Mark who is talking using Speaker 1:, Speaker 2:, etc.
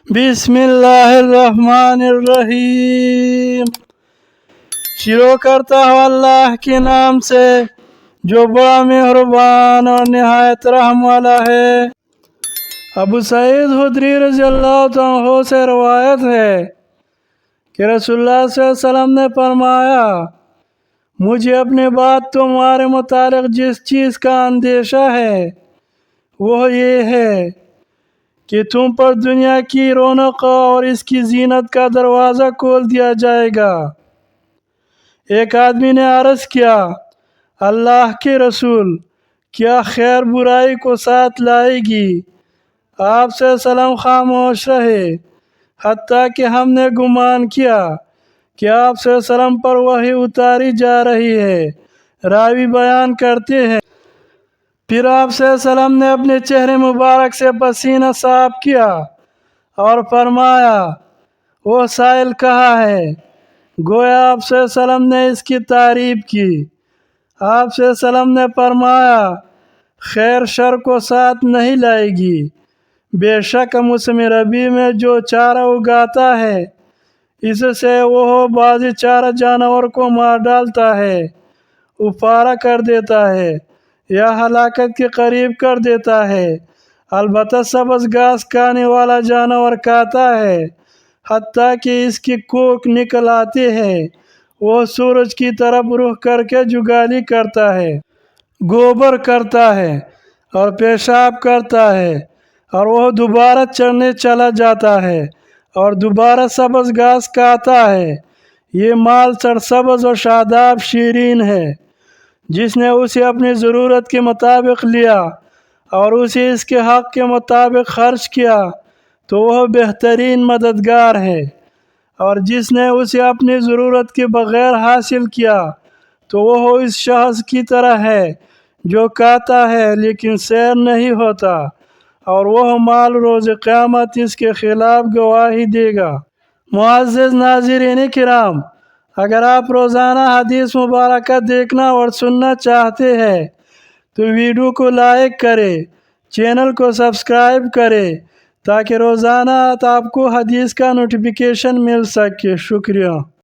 Speaker 1: بسم اللہ الرحمن الرحیم۔ شروع کرتا ہوں اللہ کے نام سے جو بڑا مہربان اور نہایت رحم والا ہے۔ ابو سعید خدری رضی اللہ عنہ سے روایت ہے کہ رسول اللہ صلی اللہ علیہ وسلم نے فرمایا، مجھے اپنے بعد تمہارے متعلق جس چیز کا اندیشہ ہے وہ یہ ہے کہ تم پر دنیا کی رونق اور اس کی زینت کا دروازہ کھول دیا جائے گا۔ ایک آدمی نے عرض کیا، اللہ کے رسول، کیا خیر برائی کو ساتھ لائے گی؟ آپ صلی اللہ علیہ وسلم خاموش رہے، حتیٰ کہ ہم نے گمان کیا کہ آپ صلی اللہ علیہ وسلم پر وحی اتاری جا رہی ہے۔ راوی بیان کرتے ہیں، پھر آپ صلی اللہ علیہ وسلم نے اپنے چہرے مبارک سے پسینہ صاف کیا اور فرمایا، وہ سائل کہاں ہے؟ گویا آپ صلی اللہ علیہ وسلم نے اس کی تعریف کی۔ آپ صلی اللہ علیہ وسلم نے فرمایا، خیر شر کو ساتھ نہیں لائے گی۔ بے شک موسم ربیع میں جو چارہ اگاتا ہے، اس سے وہ بعض چارہ جانور کو مار ڈالتا ہے، افارا کر دیتا ہے یا ہلاکت کے قریب کر دیتا ہے۔ البتہ سبز گھاس کھانے والا جانور کھاتا ہے، حتیٰ کہ اس کی کوکھ نکل آتی ہے۔ وہ سورج کی طرف رخ کر کے جگالی کرتا ہے، گوبر کرتا ہے اور پیشاب کرتا ہے، اور وہ دوبارہ چرنے چلا جاتا ہے اور دوبارہ سبز گھاس کھاتا ہے۔ یہ مال سرسبز اور شاداب شیرین ہے۔ جس نے اسے اپنی ضرورت کے مطابق لیا اور اسے اس کے حق کے مطابق خرچ کیا تو وہ بہترین مددگار ہے، اور جس نے اسے اپنی ضرورت کے بغیر حاصل کیا تو وہ اس شخص کی طرح ہے جو کھاتا ہے لیکن سیر نہیں ہوتا، اور وہ مال روز قیامت اس کے خلاف گواہی دے گا۔ معزز ناظرین کرام، اگر آپ روزانہ حدیث مبارکہ دیکھنا اور سننا چاہتے ہیں تو ویڈیو کو لائک کریں، چینل کو سبسکرائب کریں تاکہ روزانہ آپ کو حدیث کا نوٹیفیکیشن مل سکے۔ شکریہ۔